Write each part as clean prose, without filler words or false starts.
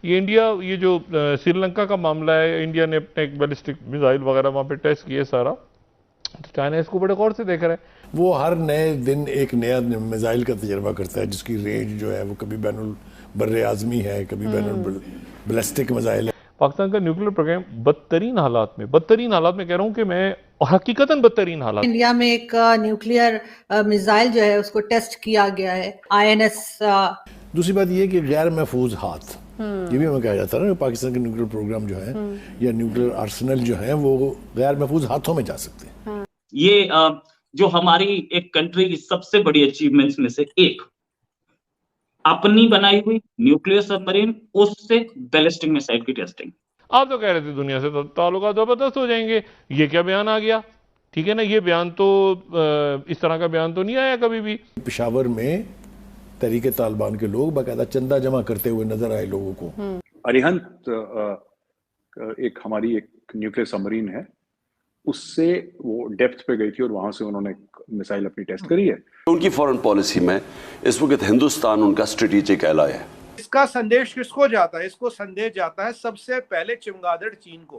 ये इंडिया, ये जो श्रीलंका का मामला है, इंडिया ने अपने एक बैलिस्टिक मिसाइल वगैरह वहां पे टेस्ट किए सारा, तो चाइना इसको बड़े गौर से देख रहा है। वो हर नए दिन एक नया मिसाइल का तजर्बा करता है जिसकी रेंज जो है वो कभी बैनुल बर्रे आजमी है, कभी बैनुल बैलिस्टिक मिसाइल है। पाकिस्तान का न्यूक्लियर प्रोग्राम बदतरीन हालात में कह रहा हूं कि मैं, हकीकतन बदतरीन हालात। इंडिया में एक न्यूक्लियर मिसाइल जो है उसको टेस्ट किया गया है, आईएनएस। दूसरी बात ये कि गैर महफूज हाथ, ये भी हमें कहा जाता है ना, पाकिस्तान के न्यूक्लियर प्रोग्राम जो है या न्यूक्लियर आर्सेनल जो है वो गैर महफूज हाथों में जा सकते हैं। ये जो हमारी एक कंट्री की सबसे बड़ी अचीवमेंट्स में से एक, अपनी बनाई हुई न्यूक्लियर सबमरीन, उससे बैलिस्टिक मिसाइल की टेस्टिंग। आप तो कह रहे थे दुनिया से ताल्लुकात जबरदस्त हो जाएंगे, ये क्या बयान आ गया? ठीक है ना, ये बयान तो इस तरह का बयान तो नहीं आया कभी भी। पेशावर में तहरीक तालिबान के लोग बाकायदा चंदा जमा करते हुए नजर आए लोगों को। अरिहंत एक हमारी एक न्यूक्लियर सबमरीन है, उससे वो डेप्थ पे गई थी और वहां से उन्होंने मिसाइल अपनी टेस्ट करी है। उनकी फॉरेन पॉलिसी में इस वक्त हिंदुस्तान उनका स्ट्रेटेजिक एलाय है। इसका संदेश किसको जाता है? इसको संदेश जाता है सबसे पहले चमगादड़ चीन को,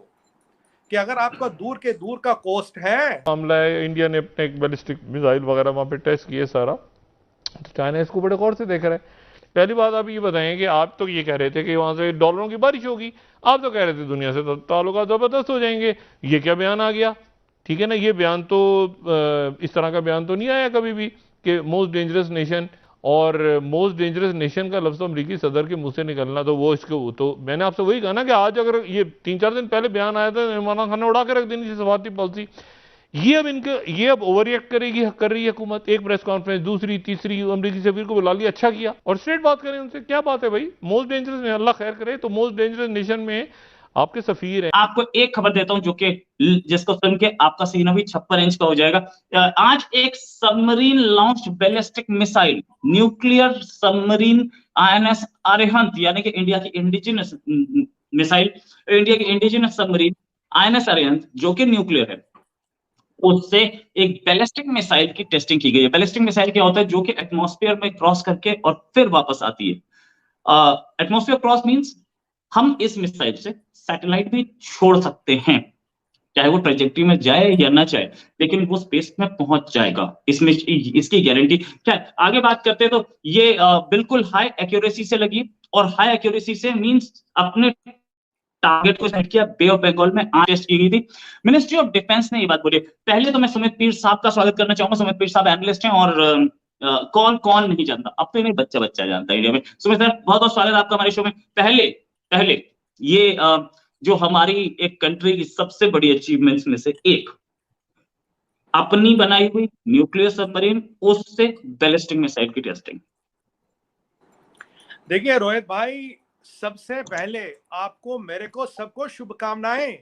कि अगर आपका दूर के दूर का कोस्ट है। मामला है, इंडिया ने अपने एक बैलिस्टिक मिसाइल वगैरह वहां पे टेस्ट किए सारा, तो चाइना इसको बड़े गौर से देख रहा है। पहली बात आप ये बताएं कि आप तो ये कह रहे थे कि वहां से डॉलरों की बारिश होगी, आप तो कह रहे थे दुनिया से ताल्लुकात जबरदस्त हो जाएंगे, ये क्या बयान आ गया? ठीक है ना, ये बयान तो इस तरह का बयान तो नहीं आया कभी भी कि मोस्ट डेंजरस नेशन, और मोस्ट डेंजरस नेशन का लफ्ज अमरीकी सदर के मुंह से निकलना, तो वो इसको, तो मैंने आपसे वही कहा ना कि आज अगर ये 3-4 दिन पहले बयान आया था, इमरान खान ने उड़ा के रख देनी थी सफारती पॉलिसी। ये अब ओवर रिएक्ट कर रही है हुकूमत, एक प्रेस कॉन्फ्रेंस, दूसरी तीसरी, अमरीकी सफीर को बुला लिया, अच्छा किया, और स्ट्रेट बात करें उनसे, क्या बात है भाई, मोस्ट डेंजरस, अल्लाह खैर करे, तो मोस्ट डेंजरस नेशन में आपके सफीर हैं। आपको एक खबर देता हूं जो कि जिसको सुन के आपका सीना भी 56 इंच का हो जाएगा। आज एक submarine launch ballistic missile, nuclear submarine INS Arihant, यानी कि इंडिया की इंडिजिनस मिसाइल, इंडिया की इंडिजिनस सबमरीन आईएनएस अरिहंत, जो कि न्यूक्लियर है, उससे एक बैलिस्टिक मिसाइल की टेस्टिंग की गई है। बैलिस्टिक मिसाइल क्या होता है? जो कि एटमॉस्फेयर में क्रॉस करके और फिर वापस आती है। एटमॉस्फेयर क्रॉस मींस हम इस मिसाइल से सैटेलाइट भी छोड़ सकते हैं, चाहे वो ट्रेजेक्टरी में जाए या ना जाए, लेकिन वो स्पेस में पहुंच जाएगा। इसमें इसकी गारंटी क्या है? आगे बात करते हैं तो ये बिल्कुल हाई एक्यूरेसी से लगी, और हाई एक्यूरेसी से मींस अपने टारगेट को सेट किया। बे ऑफ बंगाल में आज टेस्ट की गई थी। मिनिस्ट्री ऑफ डिफेंस ने ये बात बोली। पहले तो मैं सुमित पीर साहब का स्वागत करना चाहूंगा। सुमित पीर साहब एनालिस्ट हैं, और कौन कौन नहीं जानता, अब तो नहीं बच्चा बच्चा जानता है इंडिया में। सुमित सर, बहुत बहुत स्वागत आपका हमारे शो में। पहले पहले ये जो हमारी एक कंट्री की सबसे बड़ी अचीवमेंट्स में से एक, अपनी बनाई हुई न्यूक्लियर सबमरीन, उससे बैलिस्टिक मिसाइल की टेस्टिंग। देखिए रोहित भाई, सबसे पहले आपको, मेरे को, सबको शुभकामनाएं,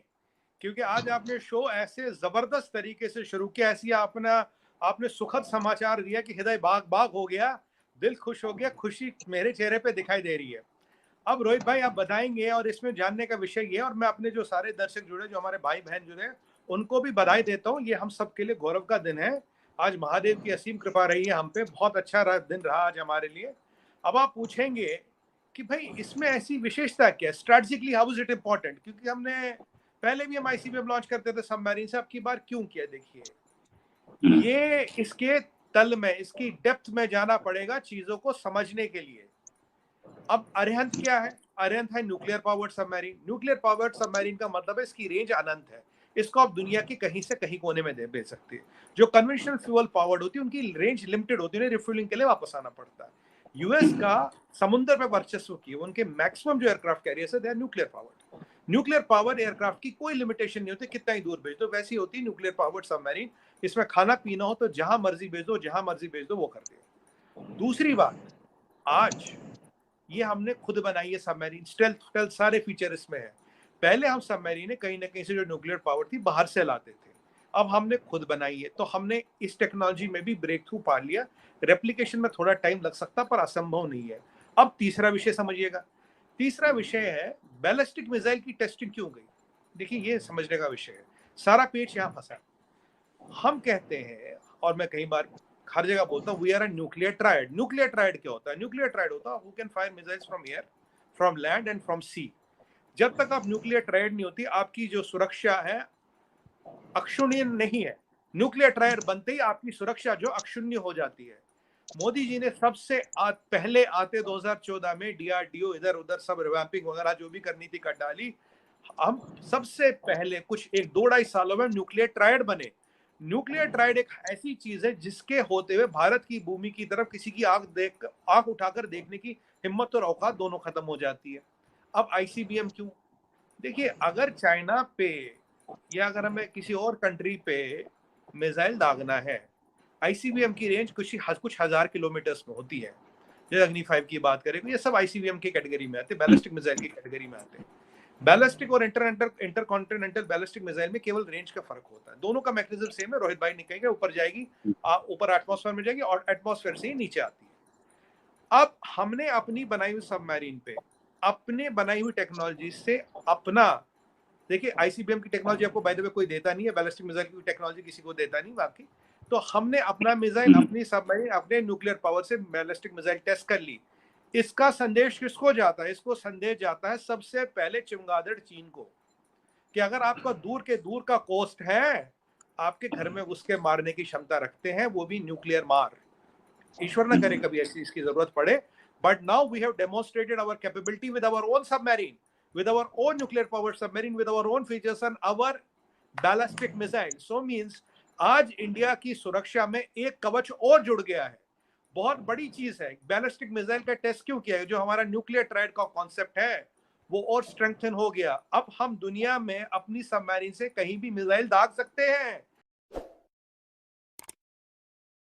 क्योंकि आज आपने शो ऐसे जबरदस्त तरीके से शुरू किया, ऐसी आपने सुखद समाचार दिया कि हृदय बाग बाग हो गया, दिल खुश हो गया, खुशी मेरे चेहरे पे दिखाई दे रही है। अब रोहित भाई आप बताएंगे, और इसमें जानने का विषय ये, और मैं अपने जो सारे दर्शक जुड़े, जो हमारे भाई बहन जुड़े, उनको भी बधाई देता हूँ। ये हम सबके लिए गौरव का दिन है। आज महादेव की असीम कृपा रही है हम पे, बहुत अच्छा दिन रहा आज हमारे लिए। अब आप पूछेंगे कि भाई इसमें ऐसी विशेषता क्या है, strategically how is it important, क्योंकि हमने पहले भी हम आईसीबीएम लॉन्च करते थे सबमरीन से, अब की बार क्यों किया? देखिए, ये इसके तल में, इसकी डेप्थ में जाना पड़ेगा चीजों को समझने के लिए। अब अरिहंत क्या है? अरिहंत है nuclear powered submarine. Nuclear powered submarine का मतलब है इसकी रेंज अनंत है, इसको आप दुनिया के कहीं से कहीं कोने में भेज सकते हैं। जो कन्वेंशनल फ्यूल पावर्ड होती है उनकी रेंज लिमिटेड होती है, रिफ्यूलिंग के लिए वापस आना पड़ता है। यूएस का समुद्र पे वर्चस्व की, उनके मैक्सिमम जो एयरक्राफ्ट कैरियर्स है, they are nuclear powered. Nuclear power aircraft की कोई लिमिटेशन नहीं होती, कितना ही दूर भेज दो, वैसी होती न्यूक्लियर पावर्ड सबमरीन। इसमें खाना पीना हो तो जहां मर्जी भेज दो, जहां मर्जी भेज दो, वो कर दे। दूसरी बात, आज ये हमने खुद बनाई है सबमरीन, स्टेल्थ सारे फीचर इसमें है। पहले हम सबमरीन कहीं ना कहीं से जो न्यूक्लियर पावर थी बाहर से लाते थे, अब हमने खुद बनाई है, तो हमने इस टेक्नोलॉजी में भी ब्रेक थ्रू पा लिया। रेप्लिकेशन में थोड़ा टाइम लग सकता, पर असंभव नहीं है। अब तीसरा विषय समझिएगा। तीसरा विषय है बैलिस्टिक मिसाइल की टेस्टिंग क्यों गई। देखिए, ये समझने का विषय है, सारा पेच यहाँ फंसा है। हम कहते हैं, और मैं कई बार हर जगह बोलता हूँ, we are a nuclear triad. Nuclear triad क्या होता है? न्यूक्लियर ट्रायड होता है who can fire missiles from air, from land and from sea. जब तक आप न्यूक्लियर ट्रायड नहीं होती, आपकी जो सुरक्षा है अक्षुण्य नहीं है। न्यूक्लियर ट्रायड बनते ही आपकी सुरक्षा जो अक्षुण्य हो जाती है। मोदी जी ने सबसे पहले आते 2014 में डीआरडीओ इधर उधर सब रिवैम्पिंग वगैरह जो भी करनी थी कर डाली। हम सबसे पहले कुछ 1-2-2.5 सालों में न्यूक्लियर ट्रायड बने। न्यूक्लियर ट्रायड एक ऐसी चीज है जिसके होते हुए भारत की भूमि की तरफ किसी की आंख उठाकर देखने की हिम्मत और औकात दोनों खत्म हो जाती है। अब आईसीबीएम क्यों? देखिए, अगर चाइना पे या अगर हमें किसी और कंट्री पे मिसाइल दागना है, आईसीबीएम की रेंज कुछ हजार किलोमीटर्स में होती है। जैसे अग्नि 5 की बात करें, ये सब आईसीबीएम की कैटेगरी में आते हैं, बैलिस्टिक मिसाइल की कैटेगरी में आते हैं। बैलिस्टिक और इंटरकॉन्टिनेंटल बैलिस्टिक मिसाइल में केवल रेंज का फर्क होता है। दोनों का मैकेनिज्म सेम है। रोहित भाई ने कहेंगे ऊपर जाएगी, ऊपर एटमॉस्फेयर में जाएगी और एटमॉस्फेयर से ही नीचे आती है। अब हमने अपनी बनाई हुई सबमरीन पे अपने बनाई हुई टेक्नोलॉजी से अपना, देखिए आईसीबीएम की टेक्नोलॉजी आपको बाय द वे कोई देता नहीं है, बैलिस्टिक मिसाइल की टेक्नोलॉजी किसी को देता नहीं बाकी। तो हमने अपना मिसाइल, अपनी सबमरीन, अपने न्यूक्लियर पावर से बैलिस्टिक मिसाइल टेस्ट कर ली। इसका संदेश किसको जाता है? इसको संदेश जाता है सबसे पहले चमगादड़ चीन को, कि अगर आपका दूर के दूर का कोस्ट है, आपके घर में घुस के मारने की क्षमता रखते हैं, वो भी न्यूक्लियर मार। ईश्वर ना करे कभी ऐसी इसकी जरूरत पड़े, but now we have demonstrated our capability with our own submarine, with our own nuclear powered submarine, with our own features and our ballistic missile. So means आज इंडिया की सुरक्षा में एक कवच और जुड़ गया है। बहुत बड़ी चीज है। बैलिस्टिक मिसाइल का टेस्ट क्यों किया है? जो हमारा न्यूक्लियर ट्रायड का कॉन्सेप्ट है वो और स्ट्रेंथन हो गया। अब हम दुनिया में अपनी सबमरीन से कहीं भी मिसाइल दाग सकते हैं।